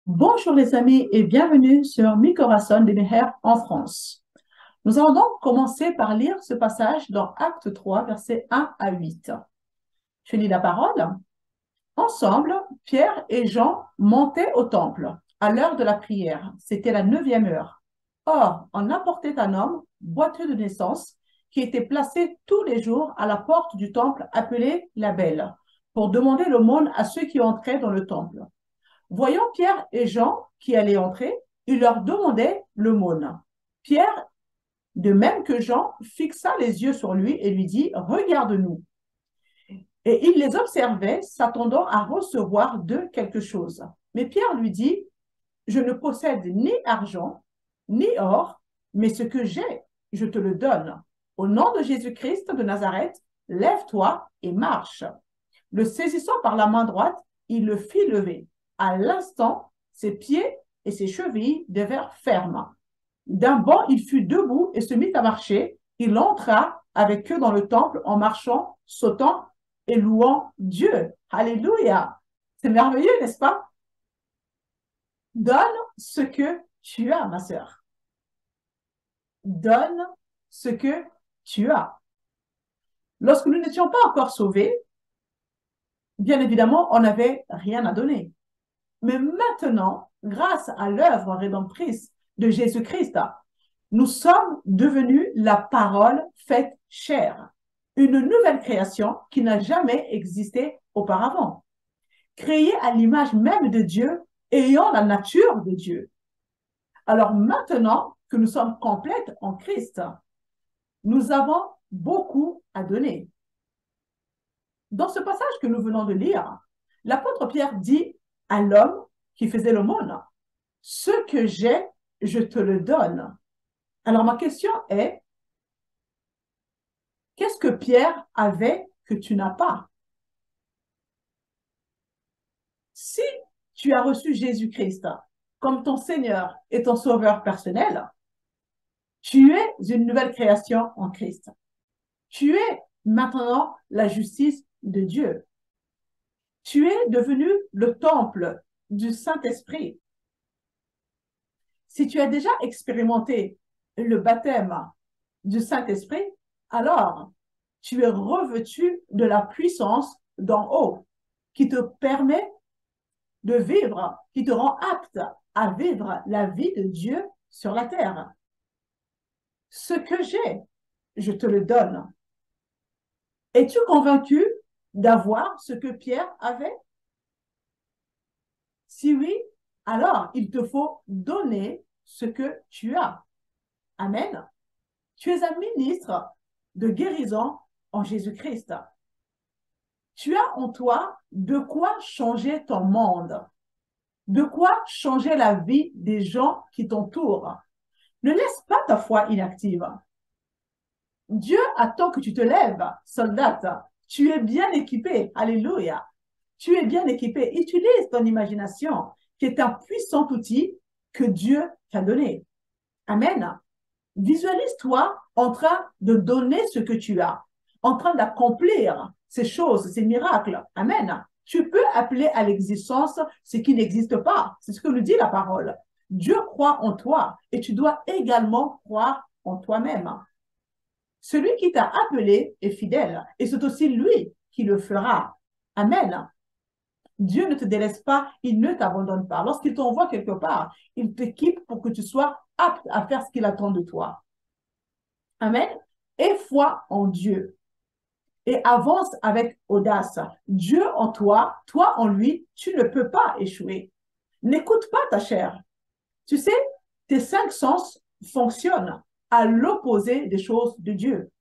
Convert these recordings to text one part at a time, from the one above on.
Bonjour les amis et bienvenue sur Mi Corazón de Mujer en France. Nous allons donc commencer par lire ce passage dans Acte 3, versets 1 à 8. Je lis la parole. Ensemble, Pierre et Jean montaient au temple à l'heure de la prière. C'était la 9e heure. Or, on apportait un homme, boiteux de naissance, qui était placé tous les jours à la porte du temple appelé la Belle, pour demander l'aumône à ceux qui entraient dans le temple. Voyant Pierre et Jean qui allaient entrer, il leur demandait l'aumône. Pierre, de même que Jean, fixa les yeux sur lui et lui dit, « Regarde-nous. » Et il les observait, s'attendant à recevoir d'eux quelque chose. Mais Pierre lui dit, « Je ne possède ni argent, ni or, mais ce que j'ai, je te le donne. Au nom de Jésus-Christ de Nazareth, lève-toi et marche. » Le saisissant par la main droite, il le fit lever. À l'instant, ses pieds et ses chevilles devinrent fermes. D'un bond, il fut debout et se mit à marcher. Il entra avec eux dans le temple en marchant, sautant et louant Dieu. Alléluia! C'est merveilleux, n'est-ce pas? Donne ce que tu as, ma sœur. Donne ce que tu as. Lorsque nous n'étions pas encore sauvés, bien évidemment, on n'avait rien à donner. Mais maintenant, grâce à l'œuvre rédemptrice de Jésus-Christ, nous sommes devenus la parole faite chair, une nouvelle création qui n'a jamais existé auparavant, créée à l'image même de Dieu, ayant la nature de Dieu. Alors maintenant que nous sommes complètes en Christ, nous avons beaucoup à donner. Dans ce passage que nous venons de lire, l'apôtre Pierre dit à l'homme qui faisait l'aumône, « Ce que j'ai, je te le donne. » Alors ma question est, qu'est-ce que Pierre avait que tu n'as pas? Si tu as reçu Jésus-Christ comme ton Seigneur et ton Sauveur personnel, tu es une nouvelle création en Christ. Tu es maintenant la justice de Dieu. Tu es devenu le temple du Saint-Esprit. Si tu as déjà expérimenté le baptême du Saint-Esprit, alors tu es revêtu de la puissance d'en haut qui te permet de vivre, qui te rend apte à vivre la vie de Dieu sur la terre. Ce que j'ai, je te le donne. Es-tu convaincu d'avoir ce que Pierre avait? Si oui, alors il te faut donner ce que tu as. Amen. Tu es un ministre de guérison en Jésus-Christ. Tu as en toi de quoi changer ton monde, de quoi changer la vie des gens qui t'entourent. Ne laisse pas ta foi inactive. Dieu attend que tu te lèves, soldate. Tu es bien équipé. Alléluia. Tu es bien équipé. Utilise ton imagination, qui est un puissant outil que Dieu t'a donné. Amen. Visualise-toi en train de donner ce que tu as, en train d'accomplir ces choses, ces miracles. Amen. Tu peux appeler à l'existence ce qui n'existe pas. C'est ce que nous dit la parole. Dieu croit en toi et tu dois également croire en toi-même. Celui qui t'a appelé est fidèle et c'est aussi lui qui le fera. Amen. Dieu ne te délaisse pas, il ne t'abandonne pas. Lorsqu'il t'envoie quelque part, il t'équipe pour que tu sois apte à faire ce qu'il attend de toi. Amen. Aie foi en Dieu et avance avec audace. Dieu en toi, toi en lui, tu ne peux pas échouer. N'écoute pas ta chair. Tu sais, tes 5 sens fonctionnent à l'opposé des choses de Dieu.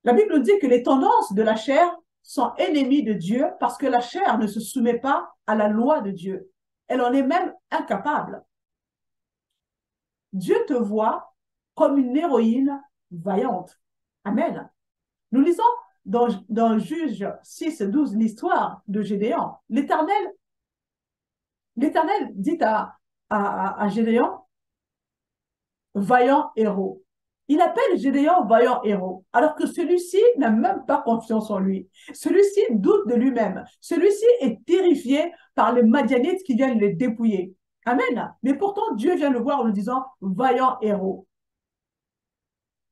La Bible nous dit que les tendances de la chair sont ennemies de Dieu parce que la chair ne se soumet pas à la loi de Dieu. Elle en est même incapable. Dieu te voit comme une héroïne vaillante. Amen. Nous lisons dans Juge 6, 12 l'histoire de Gédéon. L'Éternel dit à Gédéon, vaillant héros. Il appelle Gédéon vaillant héros, alors que celui-ci n'a même pas confiance en lui. Celui-ci doute de lui-même. Celui-ci est terrifié par les Madianites qui viennent les dépouiller. Amen. Mais pourtant, Dieu vient le voir en lui disant, vaillant héros.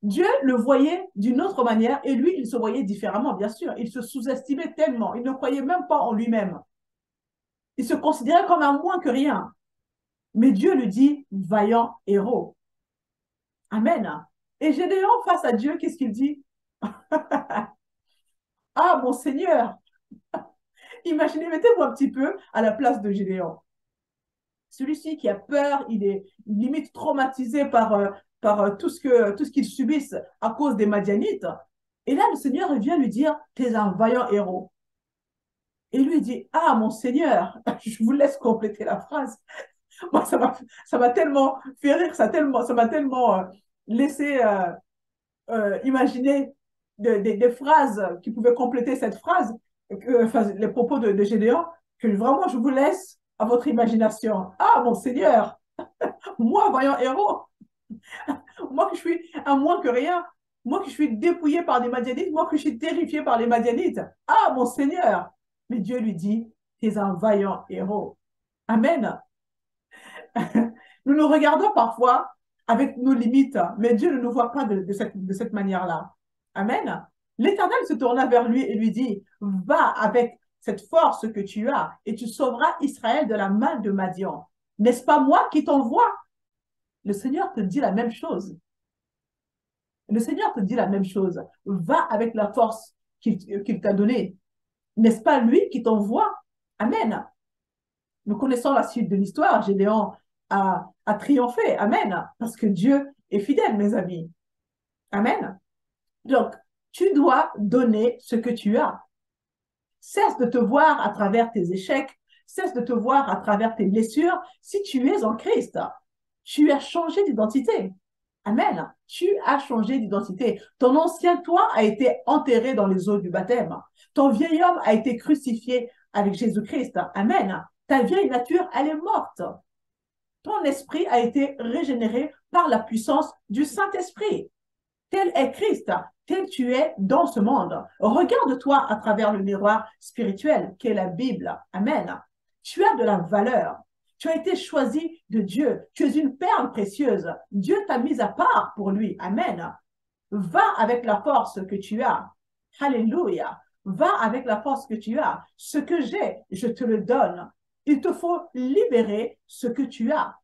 Dieu le voyait d'une autre manière et lui, il se voyait différemment, bien sûr. Il se sous-estimait tellement. Il ne croyait même pas en lui-même. Il se considérait comme un moins que rien. Mais Dieu lui dit, vaillant héros. Amen. Et Gédéon, face à Dieu, qu'est-ce qu'il dit? Ah, mon Seigneur! Imaginez, mettez-vous un petit peu à la place de Gédéon. Celui-ci qui a peur, il est limite traumatisé par tout ce qu'il subisse à cause des Madianites. Et là, le Seigneur vient lui dire, tu es un vaillant héros. Et lui dit, ah, mon Seigneur, je vous laisse compléter la phrase. Moi, ça m'a tellement fait rire, ça m'a tellement laissé imaginer des phrases qui pouvaient compléter cette phrase, les propos de Gédéon, que vraiment, je vous laisse à votre imagination. Ah, mon Seigneur, moi, voyant héros, moi que je suis un moins que rien, moi que je suis dépouillé par les Madianites, moi que je suis terrifié par les Madianites. Ah, mon Seigneur. Mais Dieu lui dit, tu es un vaillant héros. Amen. Nous nous regardons parfois avec nos limites, mais Dieu ne nous voit pas de cette manière-là. Amen. L'Éternel se tourna vers lui et lui dit, va avec cette force que tu as et tu sauveras Israël de la main de Madian. N'est-ce pas moi qui t'envoie? Le Seigneur te dit la même chose. Le Seigneur te dit la même chose. Va avec la force qu'il t'a donnée. N'est-ce pas lui qui t'envoie? Amen. Nous connaissons la suite de l'histoire. Gédéon a triomphé. Amen. Parce que Dieu est fidèle, mes amis. Amen. Donc, tu dois donner ce que tu as. Cesse de te voir à travers tes échecs. Cesse de te voir à travers tes blessures. Si tu es en Christ, tu as changé d'identité. Amen. Tu as changé d'identité. Ton ancien toi a été enterré dans les eaux du baptême. Ton vieil homme a été crucifié avec Jésus-Christ. Amen. Ta vieille nature, elle est morte. Ton esprit a été régénéré par la puissance du Saint-Esprit. Tel est Christ, tel tu es dans ce monde. Regarde-toi à travers le miroir spirituel qu'est la Bible. Amen. Tu as de la valeur. Tu as été choisi de Dieu. Tu es une perle précieuse. Dieu t'a mise à part pour lui. Amen. Va avec la force que tu as. Alléluia. Va avec la force que tu as. Ce que j'ai, je te le donne. Il te faut libérer ce que tu as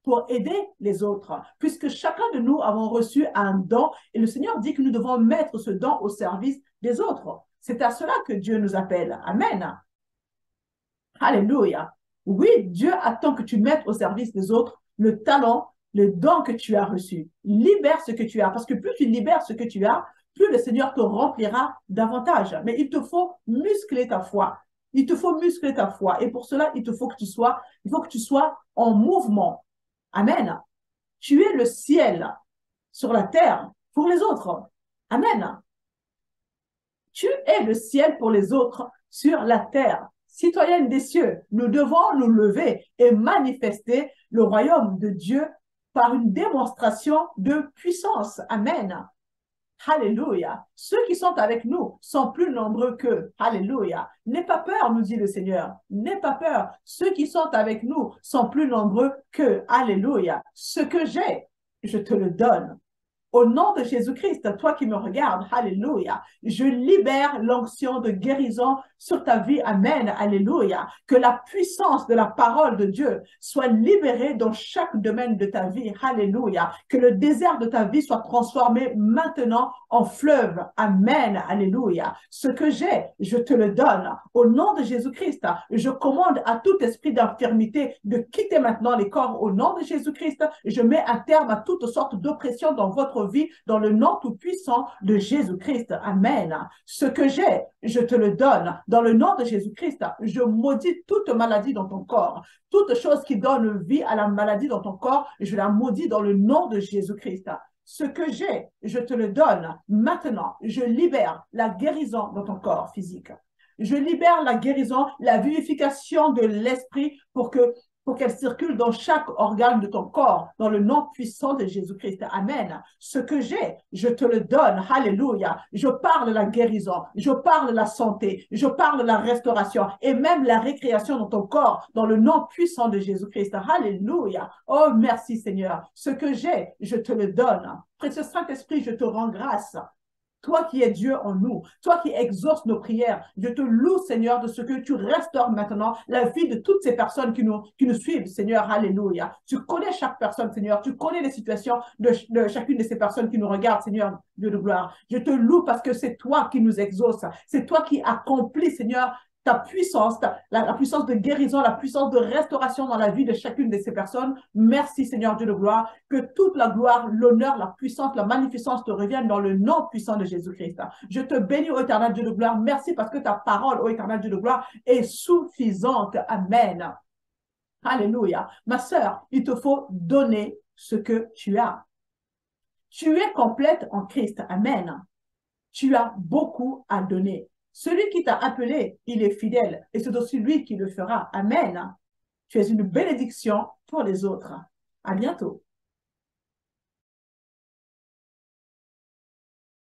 pour aider les autres, puisque chacun de nous avons reçu un don et le Seigneur dit que nous devons mettre ce don au service des autres. C'est à cela que Dieu nous appelle. Amen. Alléluia. Oui, Dieu attend que tu mettes au service des autres le talent, le don que tu as reçu. Libère ce que tu as, parce que plus tu libères ce que tu as, plus le Seigneur te remplira davantage. Mais il te faut muscler ta foi. Il te faut muscler ta foi. Et pour cela, il faut que tu sois en mouvement. Amen. Tu es le ciel sur la terre pour les autres. Amen. Tu es le ciel pour les autres sur la terre. Citoyenne des cieux, nous devons nous lever et manifester le royaume de Dieu par une démonstration de puissance. Amen. Alléluia. Ceux qui sont avec nous sont plus nombreux qu'eux. Alléluia. N'aie pas peur, nous dit le Seigneur. N'aie pas peur. Ceux qui sont avec nous sont plus nombreux qu'eux. Alléluia. Ce que j'ai, je te le donne. Au nom de Jésus-Christ, toi qui me regardes, alléluia, je libère l'onction de guérison sur ta vie, amen, alléluia. Que la puissance de la parole de Dieu soit libérée dans chaque domaine de ta vie, alléluia. Que le désert de ta vie soit transformé maintenant en fleuve, amen, alléluia. Ce que j'ai, je te le donne. Au nom de Jésus-Christ, je commande à tout esprit d'infirmité de quitter maintenant les corps. Au nom de Jésus-Christ, je mets un terme à toutes sortes d'oppressions dans votre vie dans le nom tout-puissant de Jésus-Christ. Amen. Ce que j'ai, je te le donne. Dans le nom de Jésus-Christ, je maudis toute maladie dans ton corps. Toute chose qui donne vie à la maladie dans ton corps, je la maudis dans le nom de Jésus-Christ. Ce que j'ai, je te le donne. Maintenant, je libère la guérison dans ton corps physique. Je libère la guérison, la vivification de l'esprit pour que pour qu'elle circule dans chaque organe de ton corps, dans le nom puissant de Jésus-Christ. Amen. Ce que j'ai, je te le donne. Alléluia. Je parle la guérison, je parle la santé, je parle la restauration et même la récréation dans ton corps, dans le nom puissant de Jésus-Christ. Alléluia. Oh, merci Seigneur. Ce que j'ai, je te le donne. Précieux Saint-Esprit, je te rends grâce. Toi qui es Dieu en nous, toi qui exauces nos prières, je te loue, Seigneur, de ce que tu restaures maintenant la vie de toutes ces personnes qui nous suivent, Seigneur. Alléluia. Tu connais chaque personne, Seigneur. Tu connais les situations de chacune de ces personnes qui nous regardent, Seigneur, Dieu de gloire. Je te loue parce que c'est toi qui nous exauces. C'est toi qui accomplis, Seigneur, ta puissance, la puissance de guérison, la puissance de restauration dans la vie de chacune de ces personnes. Merci, Seigneur Dieu de gloire, que toute la gloire, l'honneur, la puissance, la magnificence te reviennent dans le nom puissant de Jésus-Christ. Je te bénis, ô éternel Dieu de gloire. Merci parce que ta parole, ô éternel Dieu de gloire, est suffisante. Amen. Alléluia. Ma sœur, il te faut donner ce que tu as. Tu es complète en Christ. Amen. Tu as beaucoup à donner. Celui qui t'a appelé, il est fidèle et c'est aussi lui qui le fera. Amen. Tu es une bénédiction pour les autres. À bientôt.